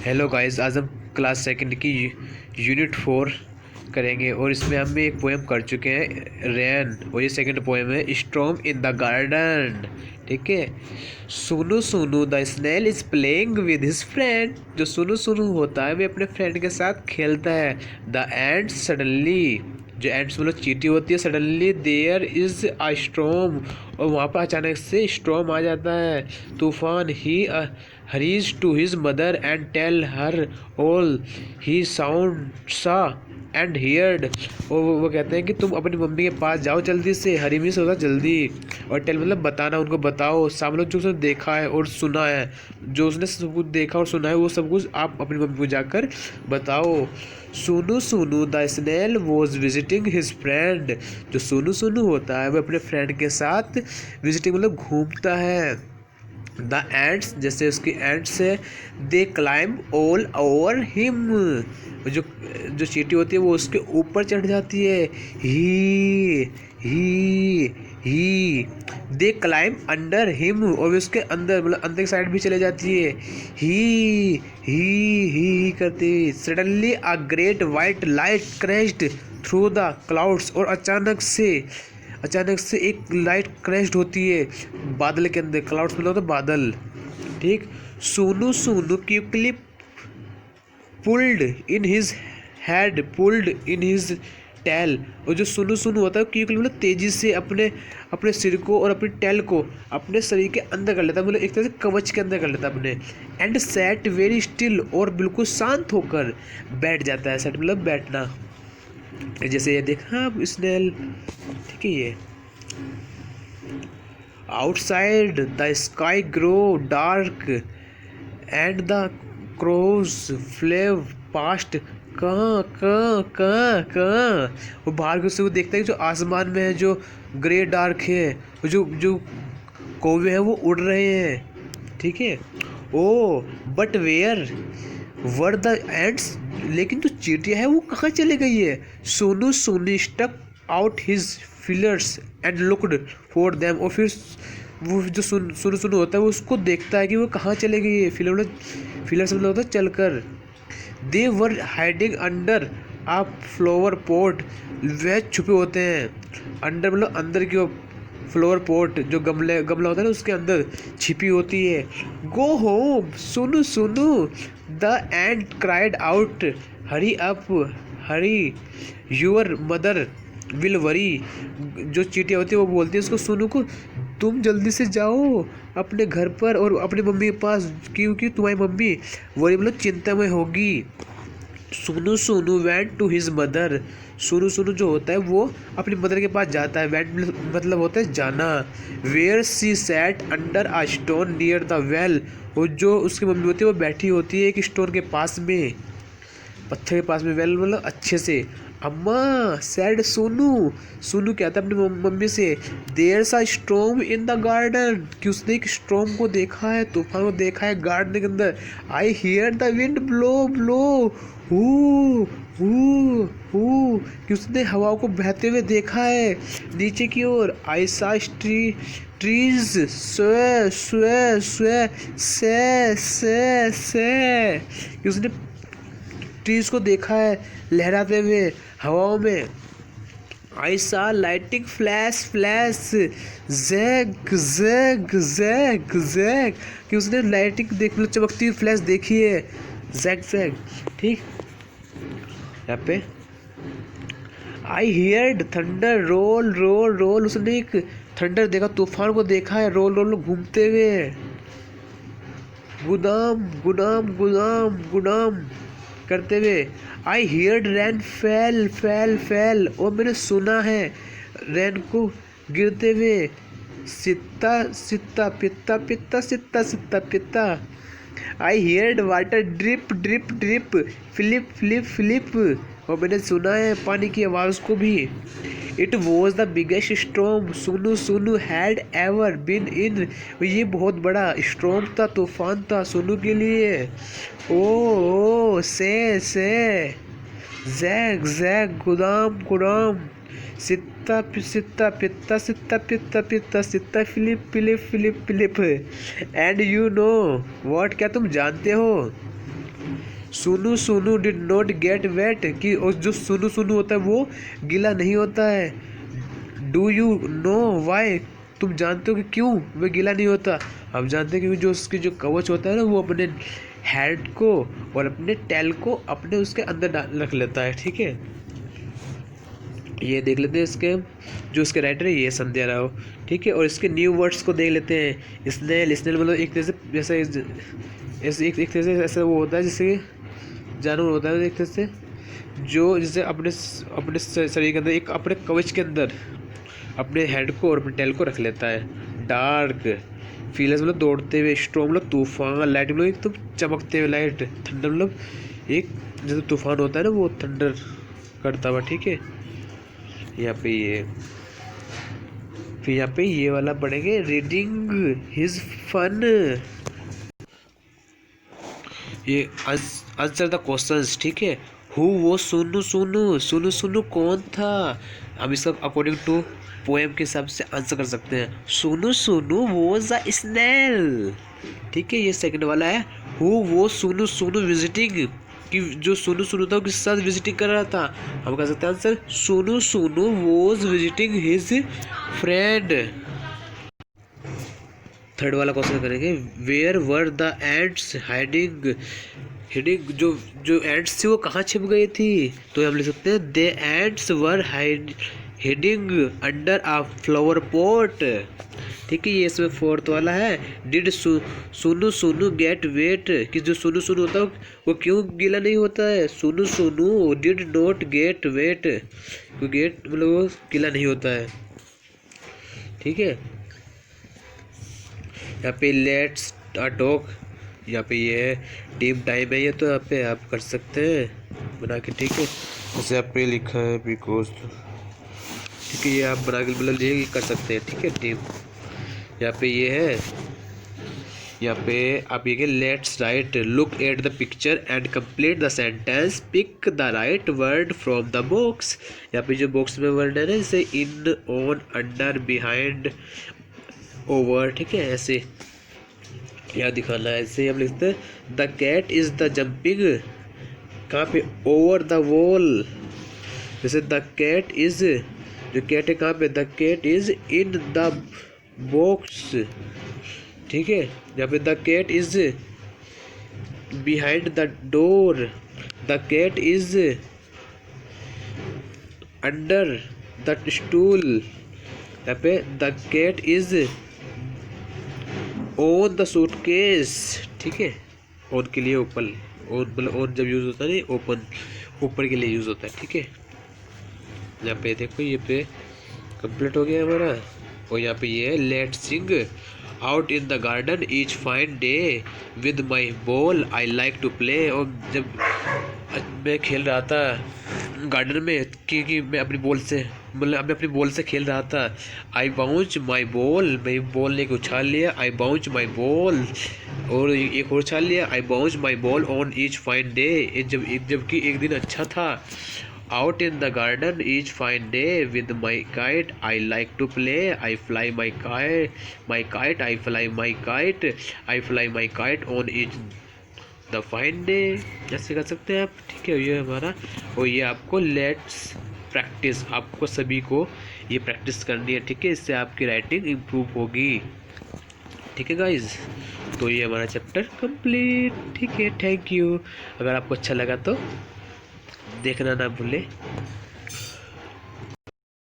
Hello guys, आज हम class second की यूनिट 4 करेंगे और इसमें हम एक पोएम कर चुके हैं रेन। और ये सेकंड पोएम है स्टॉर्म इन द गार्डन। ठीक है। Sunu Sunu the snail is playing with his friend. जो सुनु सुनु होता है वे अपने फ्रेंड के साथ खेलता है। द एंड सडनली, जो एंड्स मतलब चींटी होती है, suddenly there is a storm, और वहाँ पर अचानक से स्टॉर्म आ जाता है, तूफान। He hurries to his mother and tell her all he sound saw and heard. और वो कहते हैं कि तुम अपनी मम्मी के पास जाओ जल्दी से। हरी मीन्स होता जल्दी, और टेल मतलब बताना, उनको बताओ सब लोग जो उसने देखा है और सुना है। जो उसने सब कुछ देखा और सुना है वो सब कुछ आप अपनी मम्मी को जाकर बताओ। Sunu Sunu the snail was visiting his friend. जो सुनु सुनु होता है वो अपने फ्रेंड के साथ विजिटिंग मतलब घूमता है। द एंड्स, जैसे उसकी एंड्स है, दे क्लाइंब ऑल ओवर हिम। जो जो चींटी होती है वो उसके ऊपर चढ़ जाती है। ही दे क्लाइंब अंडर हिम, और उसके अंदर मतलब अंदर की साइड भी चले जाती है। ही करती। Suddenly a great white light crashed through the clouds, और अचानक से एक लाइट क्रैश्ड होती है बादल के अंदर। क्लाउड्स मतलब होता है बादल। ठीक। Sonu Sonu quickly pulled in his head, pulled in his tail. और जो सुनु सुनु होता है क्विकली मतलब तेजी से अपने अपने सिर को और अपनी टेल को अपने शरीर के अंदर कर लेता है, मतलब एक तरह से कवच के अंदर कर लेता है अपने। एंड सैट वेरी स्टिल, और बिल्कुल शांत होकर बैठ जाता है। सैट मतलब बैठना। जैसे ये देखा आप स्नेल। ठीक है। ये outside the sky grow dark and the crows flew past. कहाँ वो बाहर से वो देखता है कि जो आसमान में है जो ग्रे डार्क है, जो जो कौवे हैं वो उड़ रहे हैं। ठीक है। Oh but where were the ants, लेकिन जो चींटियाँ है वो कहाँ चले गई है। Sonu Soni stuck out his feelers and looked for them. और फिर वो जो सुन होता है वो उसको देखता है कि वो कहाँ चले गई है। फिलर्स मतलब होता है चल कर। दे वर हाइडिंग अंडर आ फ्लावर पॉट, वह छुपे होते हैं। अंडर मतलब अंदर की फ्लावर पॉट, जो गमला होता है ना उसके अंदर छिपी होती है। गो होम सुनु Sunu the end cried out, hurry up Hari your mother will worry. जो चींटियाँ होती है वो बोलती है उसको, सुनु को, तुम जल्दी से जाओ अपने घर पर और अपनी मम्मी के पास, क्योंकि तुम्हारी मम्मी वही मतलब चिंता में होगी। सुनु सुनु वेंट टू हिज मदर। सुनु सुनु जो होता है वो अपनी मदर के पास जाता है। वेंट मतलब होता है जाना। Where she sat under a stone near the well. और जो उसकी मम्मी होती है वो बैठी होती है एक स्टोन के पास में, पत्थर के पास में। वेल मतलब अच्छे से। अम्मा सैड सोनू, सोनू कहता है अपनी मम्मी से, देयर सा स्टॉर्म इन द गार्डन, कि उसने एक स्टॉर्म को देखा है, तूफान को देखा है गार्डन के अंदर। I hear the wind blow blow who who, कि उसने हवा को बहते हुए देखा है नीचे की ओर। आई सा ट्रीज स्वे स्वे स्वे से, कि उसने ट्रीज को देखा है लहराते हुए हवाओं में। आई सा lighting flash flash zag zag zag zag, कि उसने लाइटिंग देख चमकती हुई फ्लैश देखी है, जैग जैग। ठीक। यहाँ पे I heard thunder roll roll roll, उसने एक थंडर देखा, तूफान को देखा है रोल रोल घूमते हुए। गुदाम गुदाम गुदाम गुदाम करते हुए। आई हियर्ड रैन फैल फैल फैल, और मैंने सुना है रैन को गिरते हुए। सित्ता सित्ता पित्ता पित्ता सित्ता सित्ता पित्ता। I heard water drip drip drip flip flip flip, और मैंने सुना है पानी की आवाज़ को भी। It was the biggest storm Sonu Sonu had ever बिन इन, ये बहुत बड़ा स्टॉर्म था, तूफान था सुनु के लिए। ओ से जैग जैग गुदाम गुदाम सित्ता सित्ता पित्ता सित्ता पित्ता पित्ता सित्ता flip flip flip flip. And you know what, क्या तुम जानते हो सुनु सुनु डिड नॉट गेट वेट, कि जो सुनु सुनु होता है वो गीला नहीं होता है। डू यू नो वाई, तुम जानते हो कि क्यों वह गीला नहीं होता। हम जानते हैं क्योंकि जो उसकी जो कवच होता है ना, वो अपने हेड को और अपने टेल को अपने उसके अंदर रख लेता है। ठीक है, ये देख लेते हैं इसके जो इसके राइटर है, ये संध्या राव। ठीक है, और इसके न्यू वर्ड्स को देख लेते हैं। स्नेल, स्नेल मतलब एक तरह से जैसे एक तरह से ऐसा वो होता है जैसे जानवर होता है एक तरह से, जो जैसे अपने अपने शरीर के अंदर एक अपने कवच के अंदर अपने हेड को और अपने टेल को रख लेता है। डार्क, फीलर्स मतलब दौड़ते हुए, स्ट्रॉन्ग मतलब तूफान, लाइट मतलब एकदम चमकते हुए लाइट, थंडर मतलब एक जैसे तूफान होता है ना वो थंडर करता हुआ। ठीक है, यहाँ पे ये फिर यहाँ पे ये वाला पढ़ेंगे, रीडिंग हिज फन। ये आंसर द क्वेश्चंस। ठीक है, हु वो सोनू सोनू, सोनू सोनू कौन था। हम इसका अकॉर्डिंग टू पोएम के हिसाब से आंसर कर सकते हैं। Sonu Sonu was a snail. ठीक है, ये सेकंड वाला है, हु वो सोनू सोनू विजिटिंग, कि जो सोनू सोनू था किसके साथ विजिटिंग कर रहा था। हम कह सकते हैं answer Sonu Sonu was visiting his friend. Third वाला क्वेश्चन करेंगे, where were the ants hiding, hiding जो जो एंट्स थी वो कहाँ छिप गई थी। तो हम लिख सकते हैं they ants were hiding under a flower pot. ठीक है, ये इसमें फोर्थ वाला है, did Sonu Sonu get wet, कि जो सोनू सोनू होता है वो क्यों गीला नहीं होता है। Sonu Sonu did not get wet, get मतलब वो गीला नहीं होता है। ठीक है, यहाँ पे लेट्स टॉक, यहाँ पे ये है टीम टाइम है, ये तो यहाँ पे आप कर सकते हैं बना के। ठीक है, जैसे यहाँ पे लिखा है बिकॉज, ठीक है, ये आप बना के मतलब ये कर सकते हैं। ठीक है, टीम यहाँ पे ये है, यहाँ पे आप ये let's write, look at the picture and complete the sentence, pick the right word from the box. यहाँ पे जो बॉक्स में वर्ड है ना, जैसे in, on, under, behind, over. ठीक है, ऐसे क्या दिखाना है, ऐसे हम लिखते हैं the cat is the jumping, कहाँ पे, ओवर द वॉल। जैसे द कैट इज, जो कैट है कहाँ पे, the cat is in the box. ठीक है, यहाँ पे the cat is behind the door, the cat is under the stool. यहाँ पे the cat is on the suitcase. ठीक है, ऑन के लिए ऊपर, ऑन मतलब ऑन जब यूज़ होता है नहीं, ओपन ऊपर के लिए यूज़ होता है। ठीक है, यहाँ पे देखो ये पे कंप्लीट हो गया हमारा। और यहाँ पे ये है let's sing out in the garden each fine day with my ball I like to play. और जब मैं खेल रहा था गार्डन में, क्योंकि मैं अपनी बॉल से मतलब मैं अपनी बॉल से खेल रहा था। आई बाउंस माई बॉल, मैं बॉल लेके उछाल लिया, आई बाउंस माई बॉल, और एक और उछाल लिया, I bounce my ball on each fine day, जबकि एक दिन अच्छा था। Out in the garden each fine day with my kite I like to play, I fly my kite, I fly my kite, I fly my kite on each the fine day. ऐसे कर सकते हैं आप। ठीक है, ये हमारा, और ये आपको लेट्स प्रैक्टिस, आपको सभी को ये प्रैक्टिस करनी है। ठीक है, इससे आपकी राइटिंग इम्प्रूव होगी। ठीक है गाइज, तो ये हमारा चैप्टर कंप्लीट। ठीक है, थैंक यू। अगर आपको अच्छा लगा तो देखना ना भूले।